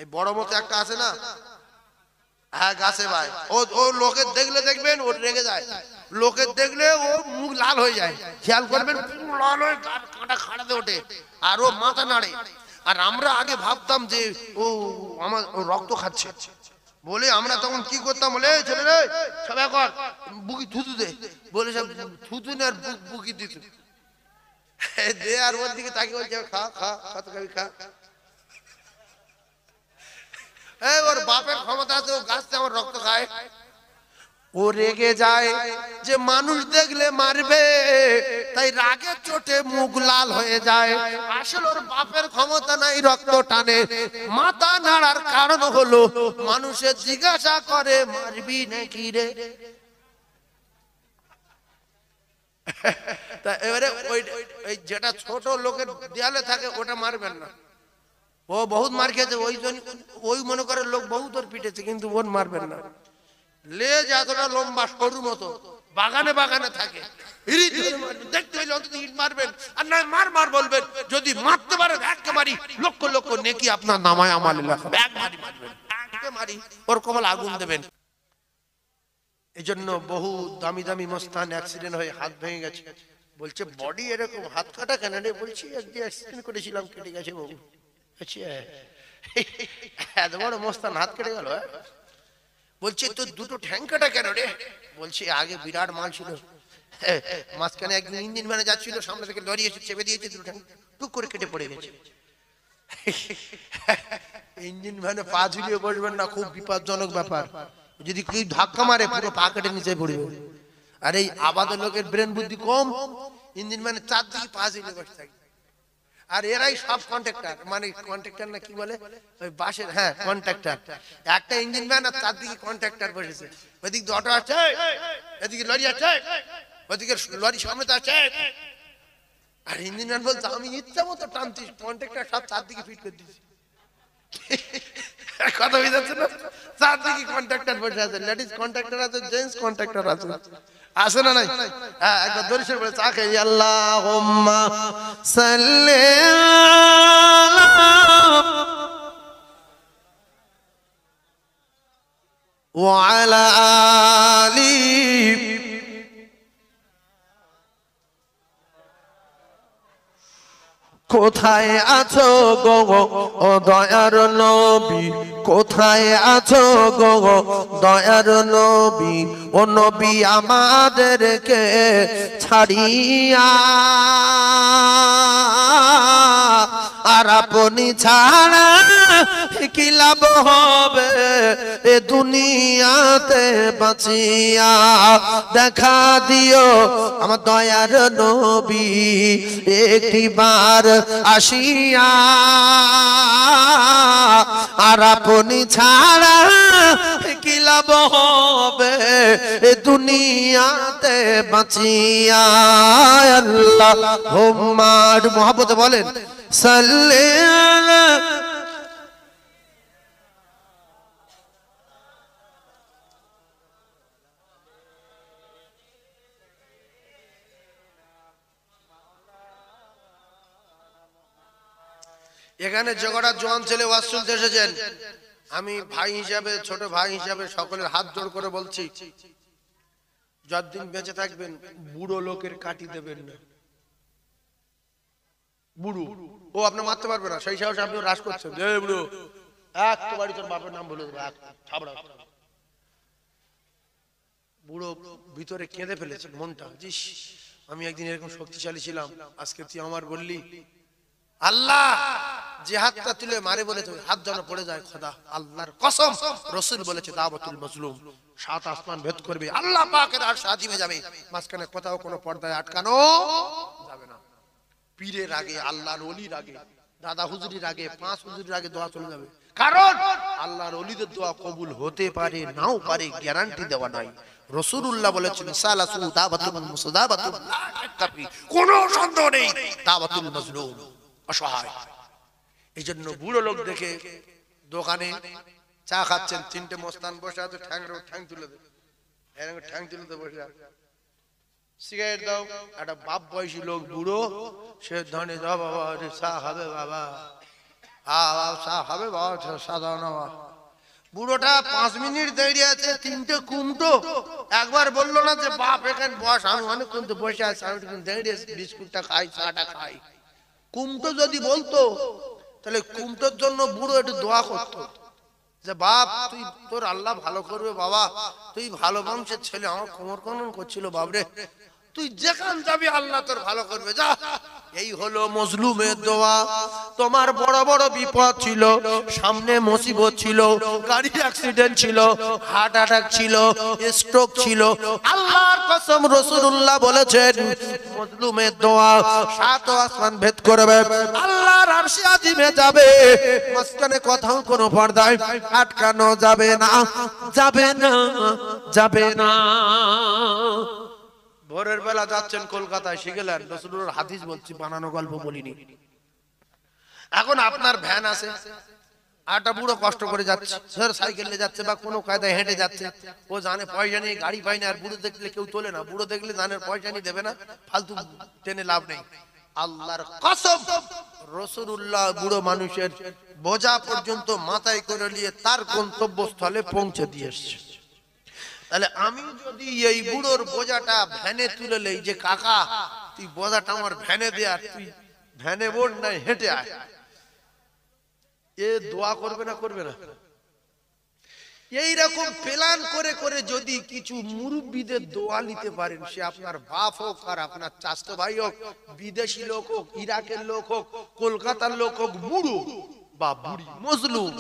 এই বড় মতো একটা আছে না, হ্যাঁ গাছে ভাই, ও লোকের দেখলে দেখবেন ও রেগে যায়, লোকের দেখলে ও মুখ লাল হয়ে যায়, খেয়াল করবেন লাল হয়ে কাঁটা খাড়াতে ওঠে আর ও মাথা নাড়ে। আর আমরা আগে ভাবতাম যে ও আমার রক্ত খাচ্ছে বলে আমরা তখন কি করতাম, বলে ছেলে রে সবাই কর বুকি থুতু দে, বলে সব থুতু নে আর বুকি দিত দে, আর ওর দিকে তাকিয়ে বলছে খা খা খা তো খাবি খা। ওর বাপের ক্ষমতা আছে, ও গাছতে আমার রক্ত খায়। ও রেগে যায় যে মানুষ দেখলে মারবে, তাই রাগের চোটে মুখ লাল হয়ে যায়। আসলে ওর বাপের ক্ষমতা নাই, রক্ত টানে। মাথা নাড়ার কারণ হলো মানুষের জিজ্ঞাসা করে মারবি নাকি রে। তা এবারে ওই যেটা ছোট লোকের দেয়ালে থাকে ওটা মারবেন না, ও বহুত মার খেয়েছে, ওই মনে করে লোক বহুত ওর পিটেছে, কিন্তু ওর মারবেন না। লেজ এতটা লম্বা সরু মতো বাগানে বাগানে থাকে, দেখতে হইলে অন্তত ইট মারবেন, আর নয় মার মার বলবেন। যদি মারতে পারেন একেবারে লক্ষ লক্ষ নেকি আপনার নামায় আমালে লেখাবে। এক মারি মারবেন, একে মারি ওর কপালে আগুন দেবেন। এই জন্য বহু দামি দামি মস্তান অ্যাক্সিডেন্ট হয়ে হাত ভেঙে গেছে, বলছে বডি এরকম হাত কাটা কেন রে? বলছি একদিন অ্যাক্সিডেন্ট করেছিলাম, কেটে গেছে বাবু। এত বড় মস্তান হাত কেটে গেল। বলছে তো দুটো ঠ্যাং কাটা কেন রে? বলছি আগে বিরাট মাল ছিল, মাঝখানে একদিন ইঞ্জিন ভ্যানে যাচ্ছিল, সামনে থেকে লরি এসে চেপে দিয়েছে, দুটো ঠ্যাং টুক করে কেটে পড়ে গেছে। ইঞ্জিন ভ্যানে পা ঝুলিয়ে বসবেন না, খুব বিপজ্জনক ব্যাপার। যদি কেউ ধাক্কা মারে পুরো পা কেটে নিচে পড়বে। আর এই আবাদের লোকের ব্রেন বুদ্ধি কম, ইঞ্জিন ভ্যানে চারদিকে পা ঝুলিয়ে বসে থাকে। আর এরাই সব কন্ট্রাক্টর, মানে কন্ট্রাক্টর না কি বলে ওই বাসের, হ্যাঁ কন্ট্রাক্টর। একটা ইঞ্জিন ভ্যান আর চারদিকে কন্ট্রাক্টর বসেছে, ওইদিকে অটো আছে, এদিকে লরি আছে, ওইদিকে লরি সমেত আছে। আর ইঞ্জিন ভ্যান বলছে আমি ইচ্ছা মতো টানছি, কন্ট্রাক্টর সব চারদিকে ফিট করে দিয়েছি। কথা বুঝাচ্ছে না? চারদিকে কন্ট্রাক্টর বসে আছে, লেডিস কন্ট্রাক্টর আছে, জেন্টস কন্ট্রাক্টর আছে, আছে না নাই? হ্যাঁ একবার দরিদ্র বলে চা খাই, আল্লাহুম্মা সাল্লি ওয়া আলা আলি কোথায় আছো গো ও দয়ার নবী, কোথায় আছো গো দয়ার নবী, ও নবী আমাদেরকে ছাড়িয়া আর আপনি ছাড়া কি লাভ হবে এ দুনিয়াতে বাঁচিয়া। দেখা দিও আমার দয়ার নবী একটিবার আসিয়া, আর আপনি ছাড়া কি লাভ হবে এ দুনিয়াতে বাঁচিয়া। আল্লাহুম্মা মুহাব্বতে বলেন সাল্লি আলা। এখানে জগড়া জোয়ান ছেলে ওয়াজ শুনতে এসেছেন, আমি ভাই হিসাবে, ছোট ভাই হিসাবে সকলের হাত জোড় করে বলছি, যতদিন বেঁচে থাকবেন বুড়ো লোকের কাটি দেবেন না। বুড়ো ও আপনি মারতে পারবে না, সেই সাহসে আপনি রাস করছেন, বুড়ো এক তো বাড়ি তোর বাপের নাম বলে দেবো, বুড়ো ভিতরে কেঁদে ফেলেছে মনটা, জিস আমি একদিন এরকম শক্তিশালী ছিলাম, আজকে তুই আমার বললি। আল্লাহ যে হাতটা তুলে মারে বলেছে হাত যেন পড়ে যায়, খোদা আল্লাহর কসম, রাসূল বলেছে দাওয়াতুল মাজলুম সাত আসমান ভেদ করবে, আল্লাহ পাকের আরশ আজিমে যাবে, মাঝখানে কোথাও কোনো পর্দায় আটকানো যাবে না। পীরের আগে, আল্লাহর ওলির আগে, দাদা হুজুরির আগে, পাঁচ হুজুরির আগে দোয়া চলে যাবে, কারণ আল্লাহর ওলিদের দোয়া কবুল হতে পারে নাও পারে, গ্যারান্টি দেওয়া নাই। রাসূলুল্লাহ বলেছেন সালাসু দাওয়াতুল মুসদাবাতুল লা তাকাফি, কোনো সন্দেহ নেই দাওয়াতুল মাজলুম অসহায়। এই জন্য বুড়ো লোক দেখে দোকানে চা খাচ্ছেন, তিনটে মস্তান বসে আছে, ঠ্যাং তুলে দেবে, ঠ্যাং তুলে দেবে বসে আছে, সিগারেট দাও, একটা বাপ বয়সী লোক বুড়ো, সে ধনে দাও বাবা চা খাবে বাবা, হবে বাবা, সাজাও না বাবা। বুড়োটা 5 মিনিট দাঁড়িয়ে আছে, 3টে কুমটো। একবার বললো না যে বাপ এখানে বস, আমি অনেকক্ষণ তো বসে আছি, আমি দাঁড়িয়ে বিস্কুটটা খাই, চাটা খাই। কুমটো যদি বলতো তাহলে কুমটোর জন্য বুড়ো একটু দোয়া করতো যে বাপ তুই, তোর আল্লাহ ভালো করবে বাবা, তুই ভালো বংশের ছেলে, আমার কোমর কনন করছিল বাবরে, তুই যেখান যাবি আল্লাহ তোর ভালো করবে, যা। এই হলো মজলুমের দোয়া। তোমার বড় বড় বিপদ ছিল, সামনে মুসিবত ছিল, গাড়ি অ্যাক্সিডেন্ট ছিল, হার্ট অ্যাটাক ছিল, স্ট্রোক ছিল, আল্লাহর কসম রাসূলুল্লাহ বলেছেন মজলুমের দোয়া 7 আসমান ভেদ করবে, আল্লাহর আরশে আজিমে যাবে, মাঝখানে কোথাও কোনো পর্দায় আটকানো যাবে না, যাবে না, যাবে না। ভোরের বেলা যাচ্ছেন কলকাতায়, শিখলেন রাসূলুল্লাহর হাদিস বলছি, বানানো গল্প বলিনি। এখন আপনার ভ্যান আছে, আটা বুড়ো কষ্ট করে যাচ্ছে, স্যার সাইকেলে যাচ্ছে বা কোনো কায়দায় হেঁটে যাচ্ছে, ও জানে পয়সা নিয়ে গাড়ি পায় না, আর বুড়ো দেখলে কেউ তোলে না, বুড়ো দেখলে জানে পয়সা নিয়ে দেবে না, ফালতু টেনে লাভ নেই। আল্লাহর কসম রাসূলুল্লাহ বুড়ো মানুষের বোঝা পর্যন্ত মাথায় করে নিয়ে তার গন্তব্যস্থলে পৌঁছে দিয়ে এসেছে। তাহলে আমি যদি এই বুড়োর বোঝাটা ভ্যানে তুলে লই, যে কাকা তুই বোঝাটা আমার ভ্যানে দে, আর তুই ভ্যানে বোর্ড নাই হেঁটে আয়, এ দোয়া করবে না, করবে না? এইরকম প্ল্যান করে করে যদি কিছু মুরব্বীদের দোয়া নিতে পারেন, সে আপনার বাপ হোক আর আপনার চাচতো ভাই হোক, বিদেশি লোক হোক, ইরাকের লোক হোক, কলকাতার লোক হোক, বুড়ো বা বুড়ি মজলুম,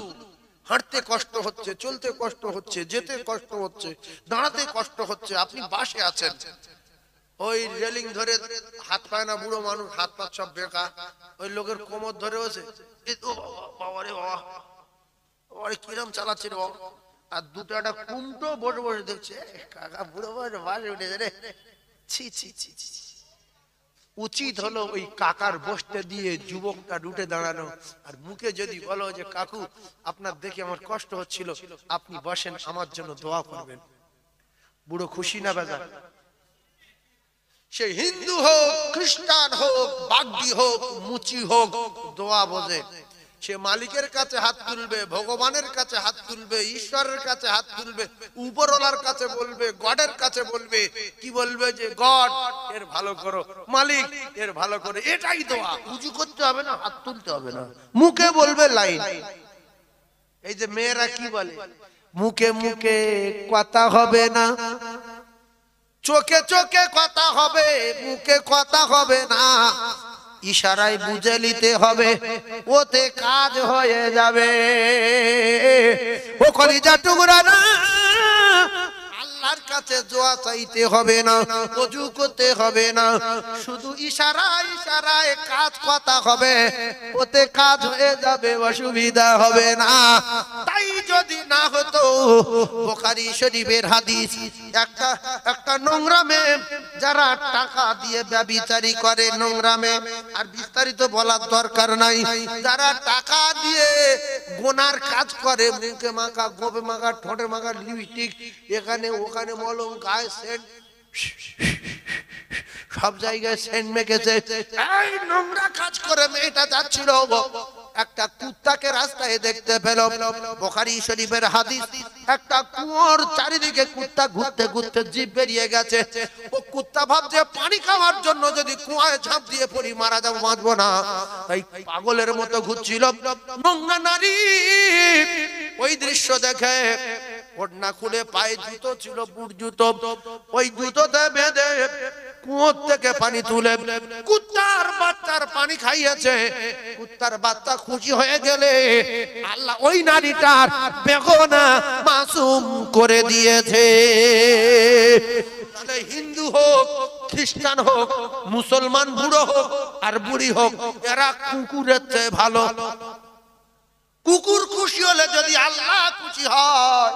হাঁটতে কষ্ট হচ্ছে, চলতে কষ্ট হচ্ছে, যেতে কষ্ট হচ্ছে, দাঁড়াতে কষ্ট হচ্ছে, আপনি বাসে আছেন, ওই রেলিং ধরে হাত পায় না, বুড়ো মানুষ হাত পা সব বেকা, ওই লোকের কোমর ধরে বসে, বাবা রে বাবা, ওরে কিরম চালাচ্ছে রে বাবা, আর দুটো একটা কুমটো বসে বসে দেখছে, কাকা বুড়ো বয়সে বাসে উঠেছে রে, ছি ছি ছি ছি। উচিত হলো ওই কাকার বসতে দিয়ে যুবকটা উঠে দাঁড়ানো, আর মুখে যদি বলো যে কাকু আপনার দেখে আমার কষ্ট হচ্ছিল, আপনি বসেন, আমার জন্য দোয়া করবেন, বুড়ো খুশি না বেজা? সে হিন্দু হোক, খ্রিস্টান হোক, বাগদি হোক, মুচি হোক, দোয়া বোঝে। সে মালিকের কাছে হাত তুলবে, ভগবানের কাছে হাত তুলবে, ঈশ্বরের কাছে হাত তুলবে, উপরওয়ালার কাছে বলবে, গডের কাছে বলবে, কি বলবে যে গড এর ভালো করো, মালিক এর ভালো করে, এটাই দোয়া। উজু করতে হবে না, হাত তুলতে হবে না, মুখে বলবে লাইন। এই যে মেয়েরা কি বলে, মুখে মুখে কথা হবে না, চোখে চোখে কথা হবে, মুখে কথা হবে না, ইশারায় বুঝে নিতে হবে, ওতে কাজ হয়ে যাবে। ও কলিজা টুকরা না, আল্লাহর কাছে দোয়া চাইতে হবে না, ওযু করতে হবে না, শুধু ইশারায় ইশারায় কাজ কথা হবে, ওতে কাজ হয়ে যাবে, অসুবিধা হবে না। তাই যদি না হতো, বুখারী শরীফের হাদিস, একটা নোংরা মেয়ে যারা টাকা দিয়ে ব্যভিচারী করে, নোংরা মেয়ে, আর বিস্তারিত বলার দরকার নাই, যারা টাকা দিয়ে গোনার কাজ করে, মুখে মাখা, গোপে মাখা, ঠোঁটে মাখা লিপস্টিক, এখানে ওখানে মলম, গায়ে সেন্ট, সব জায়গায় সেন্ট মেখেছে, এই নোংরা কাজ করে মেয়েটা যাচ্ছিল, একটা কুত্তাকে রাস্তায় দেখতে পেল। বুখারী শরীফের হাদিস, একটা কুয়োর চারিদিকে কুত্তা ঘুরতে ঘুরতে জিভ বেরিয়ে গেছে, ও কুত্তা ভাবছে পানি খাওয়ার জন্য যদি কুয়ায় ঝাঁপ দিয়ে পড়ি মারা যাবো, বাঁচবো না, তাই পাগলের মতো ঘুরছিল। নোংরা নারী ওই দৃশ্য দেখে ওড়না খুলে পায়ে জুতো ছিল, বুট জুতো, ওই জুতোতে বেঁধে কুয়োর থেকে পানি তুলে কুত্তার বাচ্চার পানি খাইয়েছে। কুত্তার বাচ্চা খুশি হয়ে গেলে আল্লাহ ওই নারীটার বেগনা মাসুম করে দিয়েছে। হিন্দু হোক, খ্রিস্টান হোক, মুসলমান, বুড়ো হোক আর বুড়ি হোক, এরা কুকুরের চেয়ে ভালো। কুকুর খুশি হলে যদি আল্লাহ খুশি হয়,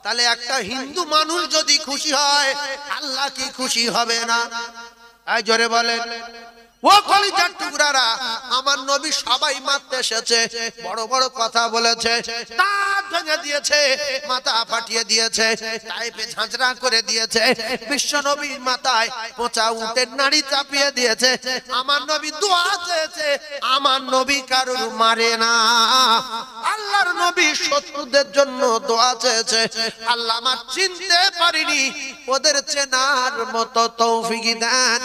তাহলে একটা হিন্দু মানুষ যদি খুশি হয়, আল্লাহ কি খুশি হবে না? এই জোরে বলেন। ও কলিজার টুকরারা, আমার নবী সবাই মারতে এসেছে, বড় বড় কথা বলেছে, দাঁত ভেঙে দিয়েছে, মাথা ফাটিয়ে দিয়েছে, টাইপে ঝাঁঝরা করে দিয়েছে, বিশ্ব নবীর মাথায় পচা উটের নাড়ি চাপিয়ে দিয়েছে। আমার নবী দোয়া চেয়েছে, আমার নবী কারুর মারে না। আল্লাহর নবী শত্রুদের জন্য দোয়া চেয়েছে, আল্লাহ আমার চিনতে পারিনি, ওদের চেনার মতো তৌফিক দেন।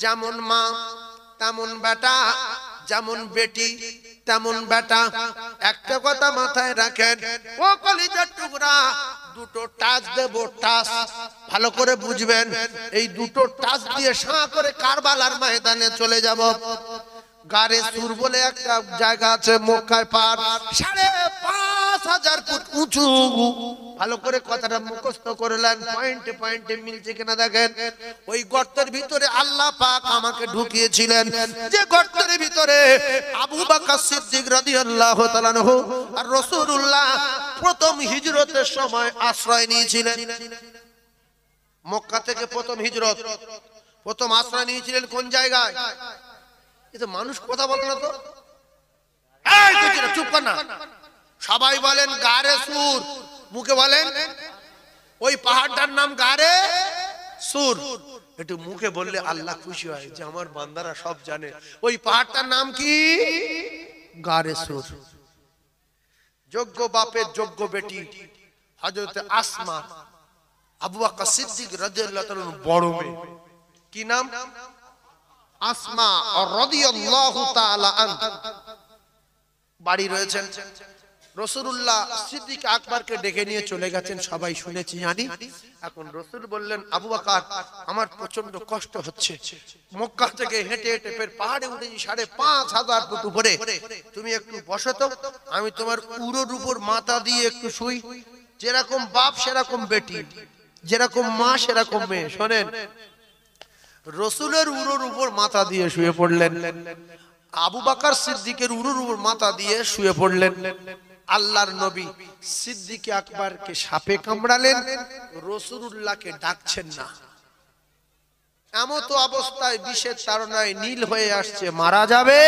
যেমন মা তেমন বেটা, যেমন বেটি তেমন বেটা। একটা কথা মাথায় রাখেন ও কলিজার টুকরা, দুটো টাচ দেব, টাচ ভালো করে বুঝবেন। এই দুটো টাচ দিয়ে সাঁ করে কারবালার ময়দানে চলে যাব। গারে সুর বলে একটা জায়গা আছে মক্কায় পার, ৫,৫০০ ফুট উঁচু। ভালো করে কথাটা মুখস্থ করলেন, পয়েন্টে পয়েন্টে মিলছে কিনা দেখেন। ওই গর্তের ভিতরে আল্লাহ পাক আমাকে ঢুকিয়েছিলেন, যে গর্তের ভিতরে আবু বকর সিদ্দিক রাদিয়াল্লাহু তাআলা আনহু আর রাসূলুল্লাহ প্রথম হিজরতের সময় আশ্রয় নিয়েছিলেন। মক্কা থেকে প্রথম হিজরত, প্রথম আশ্রয় নিয়েছিলেন কোন জায়গায়? এটা মানুষ কথা বলে না তো, এই তুই চুপ কর না। সবাই বলেন গারে সুর, মুখে বলেন ওই পাহাড়টার নাম গারে সুর। একটু মুখে বললে আল্লাহ খুশি হয় যে আমার বান্দারা সব জানে ওই পাহাড়টার নাম কি, গারে সুর। যোগ্য বাপের যোগ্য বেটি হযরত আসমা আবু বকর সিদ্দিক রাদিয়াল্লাহু তাআলা বড় মেয়ে, কি নাম? আসমা রাদিয়াল্লাহু তাআলা আনহা। বাড়ি রয়েছেন রাসূলুল্লাহ সিদ্দিক আকবরকে ডেকে নিয়ে চলে গেছেন, সবাই শুনেছি জানি। এখন রাসূল বললেন, আবু বকর আমার প্রচন্ড কষ্ট হচ্ছে, মক্কা থেকে হেঁটে হেঁটে ফের পাহাড়ে উঠেছি ৫,৫০০ ফুট উপরে, তুমি একটু বসো তো, আমি তোমার উরোর উপর মাথা দিয়ে একটু শুই। যেরকম বাপ সেরকম বেটি, যেরকম মা সেরকম মেয়ে। শোনেন, রাসূলের উরোর উপর মাথা দিয়ে শুয়ে পড়লেন, আবু বকর সিদ্দিকের উরুর উপর মাথা দিয়ে শুয়ে পড়লেন। আল্লাহর নবী সিদ্দিক আকবরকে সাপে কামড়ালেন, রাসূলুল্লাহকে ডাকছেন না। এমত অবস্থায় বিষের তাড়নায় নীল হয়ে আসছে, মারা যাবে।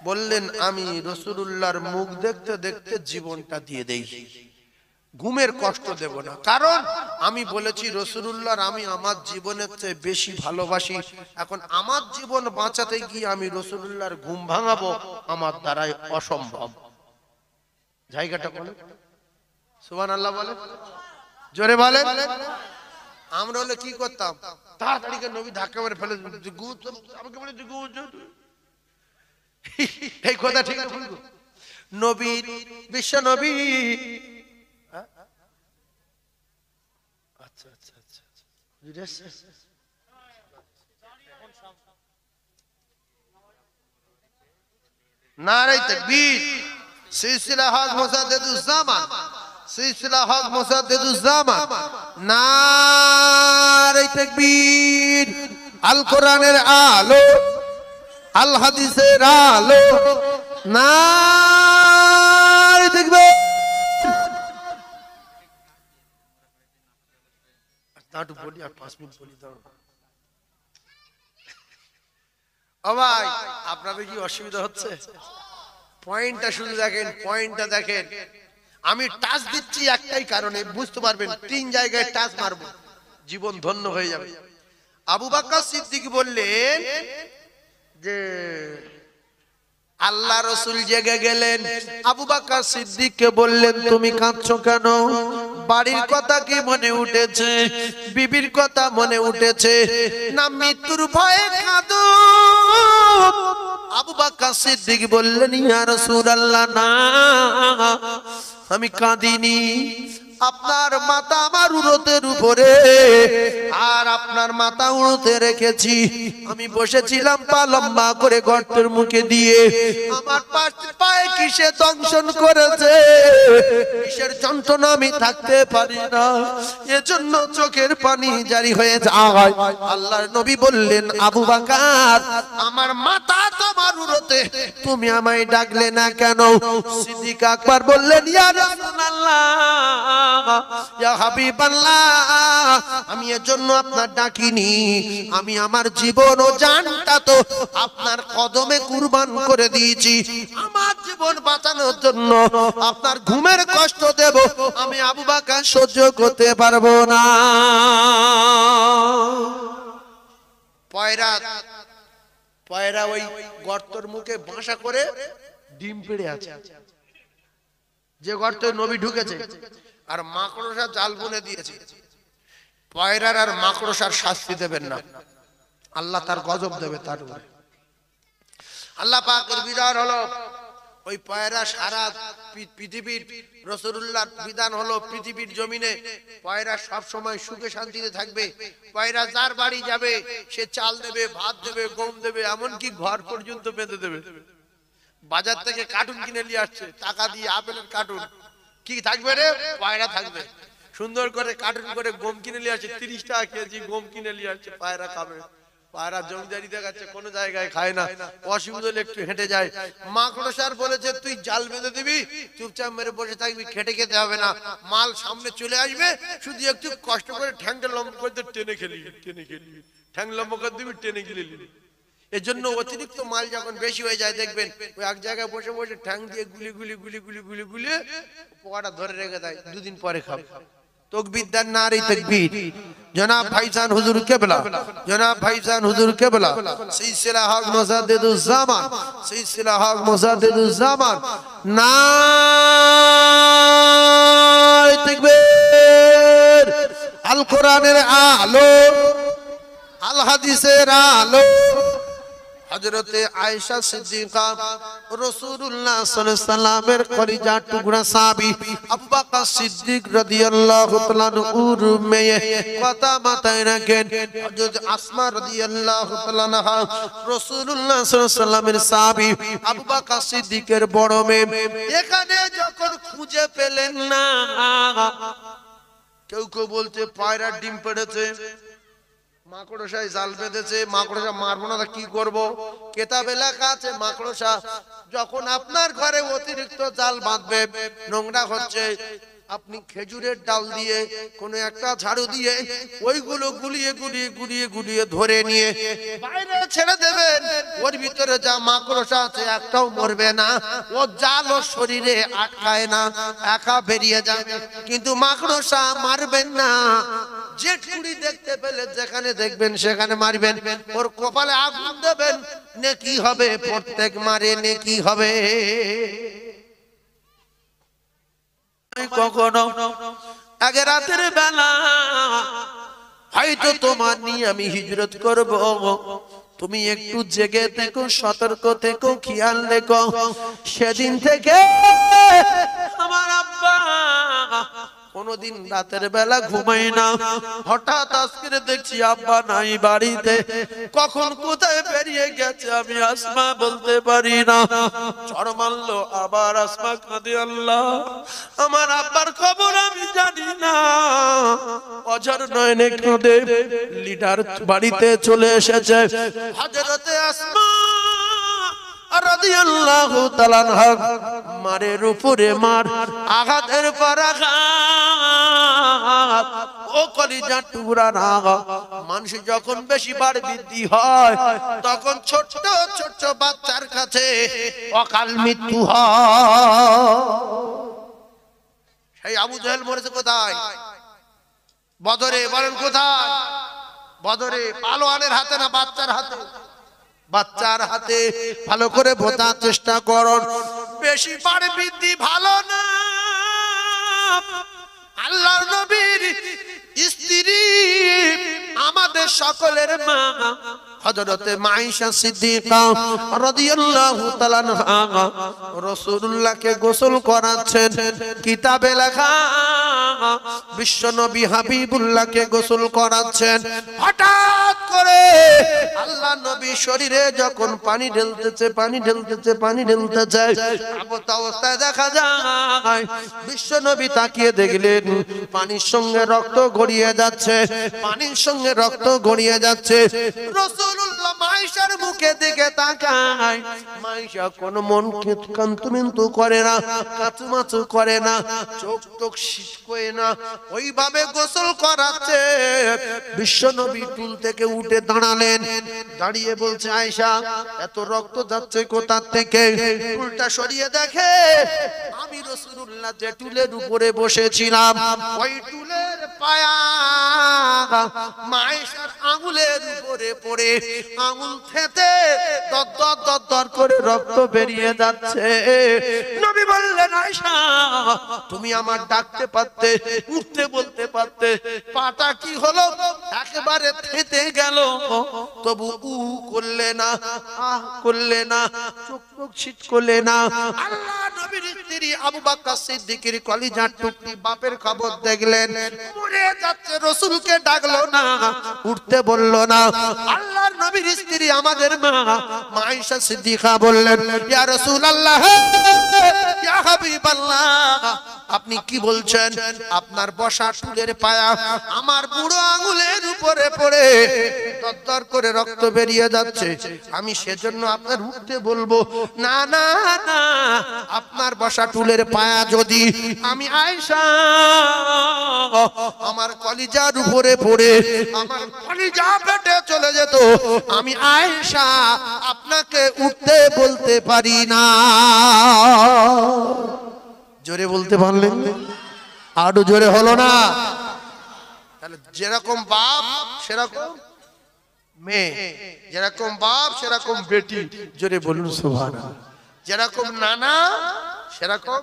বললেন, আমি রাসূলুল্লাহর মুখ দেখতে দেখতে জীবনটা দিয়ে দেই, ঘুমের কষ্ট দেব না। কারণ আমি বলেছি রাসূলুল্লাহর আমি আমার জীবনের চেয়ে বেশি ভালোবাসি। এখন আমার জীবন বাঁচাতে গিয়ে আমি রাসূলুল্লাহর ঘুম ভাঙাবো, আমার দ্বারাই অসম্ভব। জায়গাটা বলে সুবহানাল্লাহ, বলে জোরে বলে। আমরা হলে কি করতাম, তাড়াতাড়ি করে নবী ধাক্কা মেরে ফেলে আমাকে বলে এই কথা ঠিক আছে। নবী, বিশ্ব নবী, আচ্ছা আচ্ছা আচ্ছা, নারে তাকবীর, সিলসিলা হক মুসাদ্দিদুজ জামান, সিলসিলা হক মুসাদ্দিদুজ জামান, নারে তাকবীর। আল কোরআনের আলো, আল হাদিসের আলো, নারে তাকবীর। একটু বলি আর 5 মিনিট বলি দাও। ও ভাই, আপনাদের কি অসুবিধা হচ্ছে? পয়েন্টটা শুধু দেখেন, পয়েন্টটা দেখেন। আমি টাচ দিচ্ছি একটাই কারণে, বুঝতে পারবেন 3 জায়গায় টাচ মারবো, জীবন ধন্য হয়ে যাবে। আবু বকর সিদ্দিক বললেন যে আল্লাহ রাসূল জেগে গেলেন। আবু বকর সিদ্দিককে বললেন, তুমি কাঁদছো কেন? বাড়ির কথা কি মনে উঠেছে? বিবির কথা মনে উঠেছে না মৃত্যুর ভয়ে কাঁদো? আবু বকর সিদ্দিক বললেন, ইয়া রাসূলুল্লাহ, না আমি কাঁদিনি। আপনার মাথা আমার উরুতের উপরে, আর আপনার মাথা উরুতে রেখেছি। আমি বসেছিলাম পা লম্বা করে গর্তের মুখে দিয়ে, আমার পায়ে কিসে দংশন করেছে, কিসের যন্ত্রণা আমি থাকতে পারি না, এজন্য চোখের পানি জারি হয়ে যায়। আল্লাহর নবী বললেন, আবু বকর আমার মাথা তোমার উরুতে, তুমি আমায় ডাকলে না কেন? সিদ্দিক আকবর বললেন, ইয়া রাসূলুল্লাহ, ইয়া হাবিবাল্লাহ, আমি এর জন্য আপনার ডাকিনি, আমি আমার জীবন ও জানটা তো আপনার কদমে কুরবান করে দিয়েছি। আমার জীবন বাঁচানোর জন্য আপনার ঘুমের কষ্ট দেব আমি আবু বকর সহ্য করতে পারবো না। পয়রা ওই গর্তের মুখে বাসা করে ডিম পেড়ে আছে, যে গর্তে নবী ঢুকেছে, আর মাকড়সা জাল বুনে দিয়েছে। পয়রার আর মাকড়সার শাস্তি দেবেন না, আল্লাহ তার গজব দেবে তার উপরে। আল্লাহ পাকের বিধান হলো ওই পয়রা সারা পৃথিবীর, রাসূলুল্লাহর বিধান হলো পৃথিবীর জমিনে পয়রা সব সময় সুখে শান্তিতে থাকবে। পয়রা যার বাড়ি যাবে সে চাল দেবে, ভাত দেবে, গম দেবে, এমনকি ঘর পর্যন্ত বেঁধে দেবে। বাজার থেকে কার্টুন কিনে নিয়ে আসছে, টাকা দিয়ে আপেলের কার্টুন, কি থাকবে রে? পয়রা থাকবে। সুন্দর করে কার্টুন করে গম কিনে নিয়ে আসছে, 30 টাকা কেজি গম কিনে নিয়ে আসছে, পয়রা খাবে। পায়রা জমিদারি দেখাচ্ছে, কোন জায়গায় খায় না, অসুবিধা হলে একটু হেঁটে যায়। মাকড়সার বলেছে তুই জাল বেঁধে দিবি, চুপচাপ মেরে বসে থাকবি, খেটে খেতে হবে না, মাল সামনে চলে আসবে, শুধু একটু কষ্ট করে ঠ্যাংটা লম্বা করে টেনে খেলি, ঠ্যাং লম্বা করে দিবি, টেনে গিলে নিবি। এর জন্য অতিরিক্ত মাল যখন বেশি হয়ে যায় দেখবেন ওই এক জায়গায় বসে বসে ঠ্যাং দিয়ে গুলি পোকাটা ধরে রেখে দেয়, দুদিন পরে খাবে। তকবীর দেন, নারে তাকবীর। জনাব ভাইজান হুজুর কেবলা, জনাব ভাইজান হুজুর কেবলা, সিলসিলা হক মুজাদ্দিদুজ জামান, সিলসিলা হক মুজাদ্দিদুজ জামান, নারে তাকবীর। আল কোরআনের আলো, আল হাদিসের আলো, হযরতে আয়েশা সিদ্দিকা রাসূলুল্লাহ সাল্লাল্লাহু আলাইহি সাল্লামের কলিজার টুকরা সাহাবী আবু বকর সিদ্দিক রাদিয়াল্লাহু তাআলা নূর মেয়ে কথা মাথায় রাখেন। হযরত আসমা রাদিয়াল্লাহু তাআলা আনহা রাসূলুল্লাহ সাল্লাল্লাহু আলাইহি সাল্লামের সাহাবী আবু বকর সিদ্দিকের বড় মেয়ে। এখানে যখন খুঁজে পেলেন না, কেউ কেউ বলতে পায়রা ডিম পেড়েছে, মাকড়সায় জাল বেঁধেছে, মাকড়সা মারবো না কি করব? কেতাবে লেখা আছে মাকড়সা যখন আপনার ঘরে অতিরিক্ত জাল বাঁধবে, নোংরা হচ্ছে, আপনি খেজুরের ডাল দিয়ে কোন একটা ঝাড়ু দিয়ে ওইগুলো গুলিয়ে ধরে নিয়ে বাইরে ছেড়ে দেবেন। ওর ভিতরে যা মাকড়সা আছে একটাও মরবে না, ও জাল ওর শরীরে আটকায় না, একা বেরিয়ে যাবে, কিন্তু মাকড়সা মারবেন না। যে টুড়ি দেখতে পেলে যেখানে দেখবেন সেখানে মারবেন, ওর কপালে আগুন দেবেন, নেকি হবে, প্রত্যেক মারে নেকি হবে। কখনো আগে রাতের বেলা হয়তো তোমার নিয়ে আমি হিজরত করব, তুমি একটু জেগে থেকো, সতর্ক থেকো, খেয়াল রেখো। সেদিন থেকে আমার আব্বা কোনদিন রাতের বেলা ঘুমাই না। হঠাৎ আজকে দেখছি আব্বা নাই বাড়িতে, কখন কোথায় বেরিয়ে গেছে আমি আসমা বলতে পারি না। ঝড় মারলো, আবার আসমা কাঁদে, আল্লাহ আমার আব্বার খবর আমি জানি না। অঝর নয়নে কাঁদে। লিডার বাড়িতে চলে এসেছে, হযরতে আসমা রাদিয়াল্লাহু তাআলা আনহা মারের উপরে মার, আঘাতের পর আঘাত। ও কলিজার টুকরা না, মানুষ যখন বেশি বার বৃদ্ধি হয় তখন ছোট ছোট বাচ্চার কাছে অকাল মৃত্যু হয়। সেই আবু জাহেল মরেছে কোথায়? বদরে। বলেন কোথায়? বদরে। পালোয়ানের হাতে না বাচ্চার হাতে? বাচ্চার হাতে। ভালো করে বোঝার চেষ্টা করুন, বেশি বার বৃদ্ধি ভালো না। আল্লাহর নবীর স্ত্রী, আমাদের সকলের মা হযরতে আয়েশা সিদ্দিকা রাদিয়াল্লাহু তাআলা আনহা রাসূলুল্লাহকে গোসল করাচ্ছেন। কিতাবে লেখা বিশ্বনবী হাবিবুল্লাহকে গোসল করাচ্ছেন। হঠাৎ করে আল্লাহ নবী শরীরে যখন পানি ঢেলতেছে অবস্থায় দেখা যায় বিশ্বনবী তাকিয়ে দেখলেন পানির সঙ্গে রক্ত গড়িয়ে যাচ্ছে, পানির সঙ্গে রক্ত গড়িয়ে যাচ্ছে। রাসূলুল্লাহ মাইশার মুখে দিকে তাকায়, মাইশা কোন মন কান্তমিন্তু করে না, কাচুমাচু করে না, চোখ টোক শীত করে না, ওইভাবে গোসল করাচ্ছে। বিশ্বনবী টুল থেকে উঠে দাঁড়ালেন, দাঁড়িয়ে বলছে আয়েশা এত রক্ত যাচ্ছে কোথা থেকে? টুলটা সরিয়ে দেখে আমি রাসূলুল্লাহ যে টুলের উপরে বসেছিলাম ওই টুলের পায়া মায়েশার আঙুলের উপরে পড়ে আঙুল থেতে দর করে রক্ত বেরিয়ে যাচ্ছে। নবী বললেন আয়েশা তুমি আমার ডাকতে পারতে, উঠতে বলতে পারতে, পাটা কি হলো একেবারে থেতে গেল, তবু উ করলে না, আহ করলে না, চোখ চোখ ছিট করলে না। আল্লাহ নবীর স্ত্রী আবু বকর সিদ্দিকের কলিজার টুকরি বাপের খবর দেখলেন, মরে যাচ্ছে, রাসূলকে ডাকলো না, উঠতে বললো না। আল্লাহর নবীর স্ত্রী আমাদের মা আয়েশা সিদ্দিকা বললেন ইয়া রাসূলুল্লাহ, ইয়া হাবিবাল্লাহ, আপনি কি বলছেন? আপনার বসা টুলের পায়া আমার বুড়ো আঙুলের উপরে পড়ে দর করে রক্ত বেরিয়ে যাচ্ছে, আমি সেজন্য আপনার উঠতে বলবো না? না না, আপনার বসা টুলের পায়া যদি আমি আয়েশা আমার কলিজার উপরে পড়ে আমার কলিজা পেটে চলে যেত, আমি আয়েশা আপনাকে উঠতে বলতে পারি না। জোরে বলতে পারলেন? আরো জোরে হলো না? তাহলে যেরকম বাপ সেরকম মেয়ে, যেরকম বাপ সেরকম বেটি। জোরে বলুন সুবহানাল্লাহ। যেরকম নানা সেরকম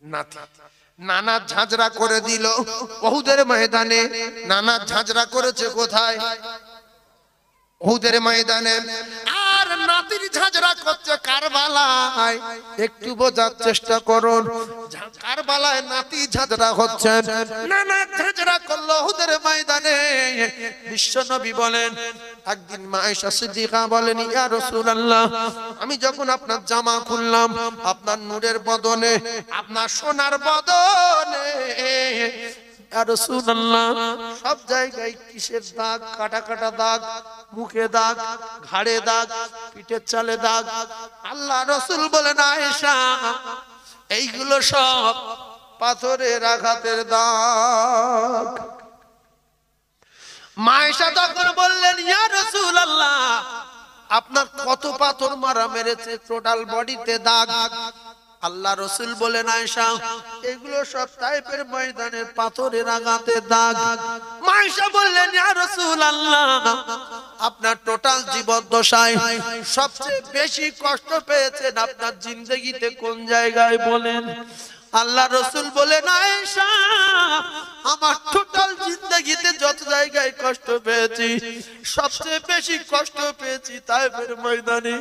নাতি। নানা ঝাঁঝরা করে দিল উহুদের ময়দানে। নানা ঝাঁঝরা করেছে কোথায়? উহুদের ময়দানে। আর নাতির ঝাঁঝরা করছে কারবালায়। একটু বোঝার চেষ্টা করুন, কারবালায় নাতি ঝাঁঝরা হচ্ছে, নানা ঝাঁঝরা করলো উহুদের ময়দানে। বিশ্বনবী বলেন, একদিন মা আয়েশা সিদ্দিকা বলেন ইয়া রাসূলুল্লাহ, আমি যখন আপনার জামা খুললাম আপনার নূরের বদনে, আপনার সোনার বদনে ইয়া রাসূলুল্লাহ সব জায়গায় কিসের দাগ? কাটা কাটা দাগ, মুখে দাগ, ঘাড়ে দাগ, পিঠের চালে দাগ। আল্লাহ রাসূল বলেন আয়েশা এইগুলো সব পাথরের আঘাতের দাগ। মা আয়েশা তখন বললেন ইয়া রাসূলুল্লাহ আপনার কত পাথর মারা মেরেছে টোটাল বডিতে দাগ? আল্লাহ রাসূল বলেন আয়েশা এগুলো সব তায়েফের ময়দানের পাথরের আঘাতে দাগ। মা আয়েশা বললেন ইয়া রাসূলুল্লাহ আপনার টোটাল জীবদ্দশায় সবচেয়ে বেশি কষ্ট পেয়েছেন আপনার জিন্দেগিতে কোন জায়গায় বলেন? আল্লাহ রাসূল বলেন আয়েশা আমার টোটাল জিন্দেগিতে যত জায়গায় কষ্ট পেয়েছি সবচেয়ে বেশি কষ্ট পেয়েছি তায়েফের ময়দানে।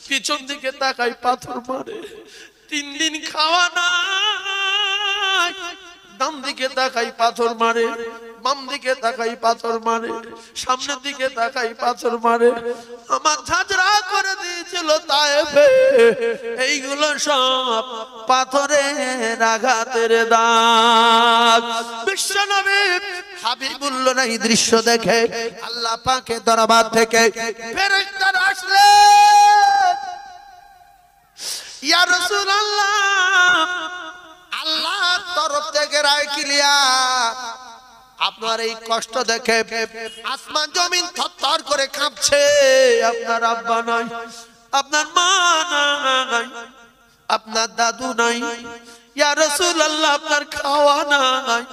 পিছন দিকে তাকাই পাথর মারে, 3 দিন খাওয়া নাই, ডান দিকে তাকাই পাথর মারে, বাম দিকে তাকাই পাথর মারে, সামনের দিকে তাকাই পাথর মারে। আমার ঝাঁঝরা করে দিয়েছিল তায়েফে। এইগুলো সব পাথরের আঘাতের দাগ। বিশ্বনবী হাবিবুল্লাহ এই দৃশ্য দেখে আল্লাহ পাকের দরবার থেকে ফেরেশতারা আসলেন, ইয়া রাসূলুল্লাহ আল্লাহর তরফ থেকে রায় ক্লিয়ার। আপনার এই কষ্ট দেখে আসমান জমিন থরথর করে কাঁপছে। আপনার আব্বা নাই, আপনার মা নাই, আপনার দাদু নাই, ইয়া রাসূলুল্লাহ আপনার খাওয়া নাই।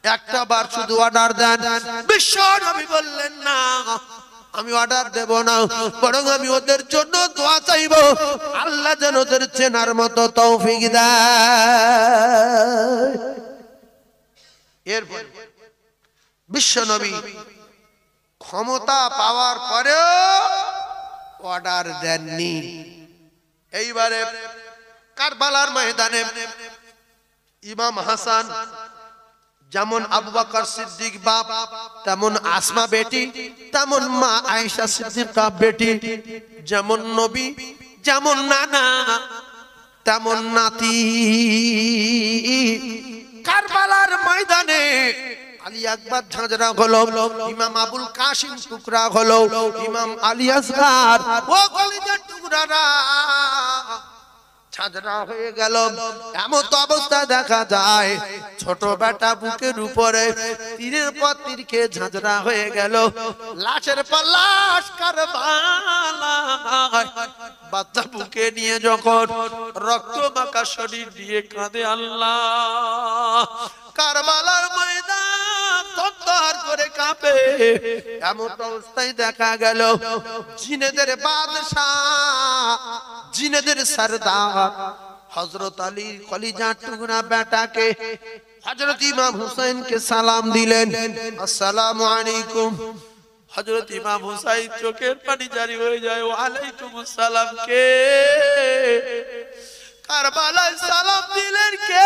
একটা বার শুধু অর্ডার দেন। বিশ্ব নবী বললেন না আমি অর্ডার দেব না, বরং আমি ওদের জন্য দোয়া চাইব আল্লাহ যেন ওদের চেনার মতো তৌফিক দেয়। এরপর বিশ্বনবী ক্ষমতা পাওয়ার পরেও অর্ডার দেননি। এইবারে কারবালার ময়দানে ইমাম হাসান যেমন আবু বকর সিদ্দিক বাপ, তেমন আসমা বেটি, তেমন মা আয়েশা সিদ্দিকা বেটি, যেমন নবী, যেমন নানা, তেমন নাতি। কারবালার ময়দানে আলী আকবর ঝাঁঝরা হলো, ইমাম আবুল কাসিম টুকরা হলো, ইমাম আলী আসগার ও কলিজার টুকরারা ঝাঁঝরা হয়ে গেল। এমন অবস্থা দেখা যায় ছোট বেটা বুকের উপরে তীরের পর তীর খেয়ে ঝাঁঝরা হয়ে গেল। লাশের পর লাশ কারবালায় বাচ্চা বুকে নিয়ে যখন রক্ত মাখা শরীর দিয়ে কাঁদে আল্লাহ, কারবালার ময়দান থরথর করে কাঁপে। এমন অবস্থায় দেখা গেল জিনেদের বাদশাহ, জিনেদের সরদার হযরত আলীর কলিজার টুকরা বেটাকে হযরত ইমাম হুসাইনকে সালাম দিলেন, আসসালামু আলাইকুম। হযরত ইমাম হুসাইন চোখের পানি জারি হয়ে যায়, ওয়া আলাইকুম আসসালাম। কে? কারবালায় সালাম দিলেন কে?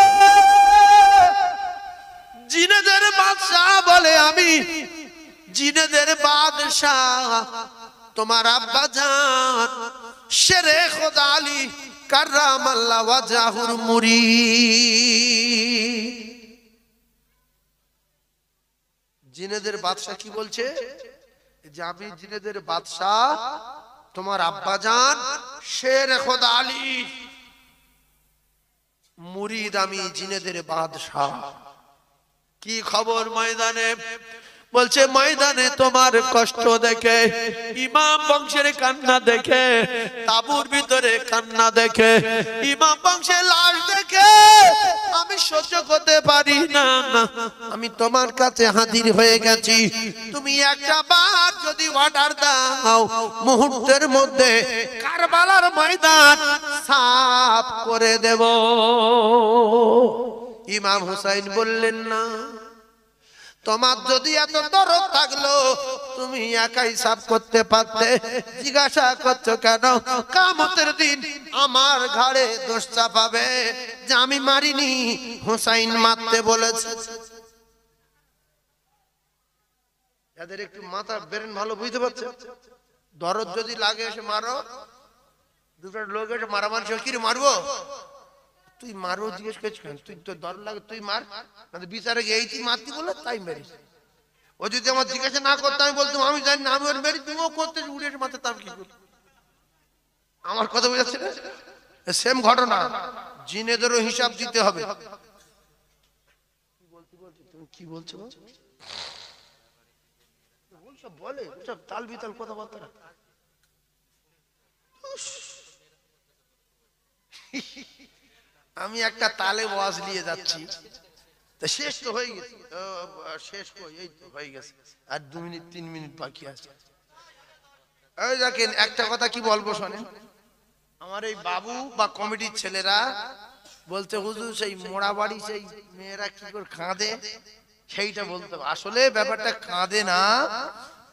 জিনেদের বাদশা বলে আমি জিনেদের বাদশাহ, তোমার আব্বা জান শেরে খোদা আলী কাররামাল্লাহু ওয়াজহুর মুরিদ। জিনেদের বাদশা কি বলছে? যে আমি জিনেদের বাদশাহ, তোমার আব্বা জান শেরে খোদা আলী মুরিদ, আমি জিনেদের বাদশাহ। কি খবর ময়দানে? বলছে ময়দানে তোমার কষ্ট দেখে, ইমাম বংশের কান্না দেখে, তাবুর ভিতরে কান্না দেখে, ইমাম বংশের লাশ দেখে আমি সহ্য করতে পারি না, আমি তোমার কাছে হাজির হয়ে গেছি। তুমি একটা বার যদি অর্ডার দাও, মুহূর্তের মধ্যে কারবালার ময়দান সাফ করে দেব। ইমাম হুসাইন বললেন না, তোমার যদি এত দরদ থাকলো তুমি একাই সাফ করতে পারতে, জিজ্ঞাসা করছো কেন? কিয়ামতের দিন আমার ঘাড়ে দোষ চাপাবে যে আমি মারিনি, হুসাইন মারতে বলেছে। এদের একটু মাথা ব্রেন ভালো বুঝতে পারছে? দরদ যদি লাগে এসে মারো, দুটো লোক এসে মারামারি কি রে মারবো, তুই মারো জিজ্ঞেস করছিস কেন? তুই তো দর লাগে তুই মার, বিচারে এই তুই মারতি বলে তাই মেরিস। ও যদি আমার জিজ্ঞাসা না করতো আমি বলতাম আমি জানি না, আমি ওর মেরি, তুমিও করতে উড়ে এসে মারতে, তার কি করি? আমার কথা বুঝাচ্ছে না? সেম ঘটনা, জিনেদেরও হিসাব দিতে হবে। তুমি কি বলছো? বলে তাল বিতাল কথাবার্তা। আমি একটা তালে ওয়াজ নিয়ে যাচ্ছি, শেষ তো হয়ে গেছে, শেষ এই তো হয়ে গেছে, আর 2 মিনিট 3 মিনিট বাকি আছে। এই দেখেন একটা কথা কি বলবো শোনেন। আমার এই বাবু বা কমিটির ছেলেরা বলতে হুজুর সেই মোড়া বাড়ি সেই মেয়েরা কি করে কাঁদে সেইটা বলতে। আসলে ব্যাপারটা কাঁদে না,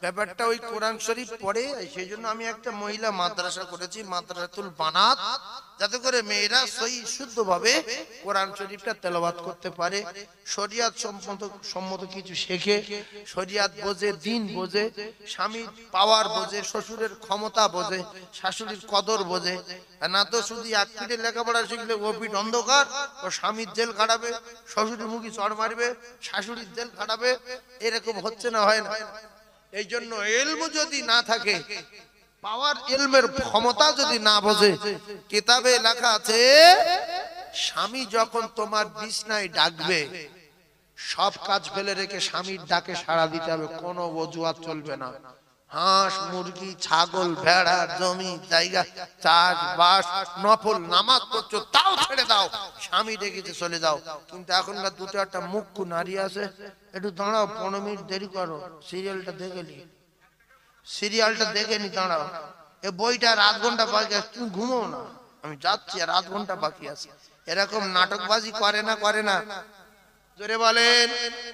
ব্যাপারটা ওই কোরআন শরীফ পড়ে। সেই জন্য আমি একটা মহিলা মাদ্রাসা করেছি, মাদ্রাসাতুল বানাত, যাতে করে মেয়েরা সহি শুদ্ধভাবে কোরআন শরীফটা তেলাওয়াত করতে পারে, শরিয়াত সম্মত কিছু শেখে, শরিয়াত বোঝে, দিন বোঝে, স্বামীর পাওয়ার বোঝে, শ্বশুরের ক্ষমতা বোঝে, শাশুড়ির কদর বোঝে। না তো শুধু এক পিঠে লেখাপড়া শিখলে ও পিঠ অন্ধকার, ও স্বামীর জেল খাটাবে, শ্বশুরের মুখে চড় মারবে, শাশুড়ির জেল খাটাবে, এরকম হচ্ছে না, হয় না? এই জন্য ইলম যদি না থাকে, পাওয়ার ইলমের ক্ষমতা যদি না বোঝে, কিতাবে লেখা আছে স্বামী যখন তোমার বিছনায় ডাকবে সব কাজ ফেলে রেখে স্বামীর ডাকে সাড়া দিতে হবে, কোনো অজুহাত চলবে না। হাঁস মুরগি ছাগল ভেড়া জমি জায়গা চাষবাস নফল নামাজ পড়ছো তাও ছেড়ে দাও, স্বামী ডেকেছে চলে যাও। কিন্তু এখনকার দুটো একটা মুখ্য নারী আছে, একটু দাঁড়াও 15 মিনিট দেরি করো, সিরিয়ালটা দেখে নি, সিরিয়ালটা দেখে নি, দাঁড়াও, এ বইটা আর 8 ঘন্টা বাকি আছে, তুমি ঘুমো না, আমি যাচ্ছি আর 8 ঘন্টা বাকি আছে। এরকম নাটকবাজি করে না, করে না? জোরে বলেন।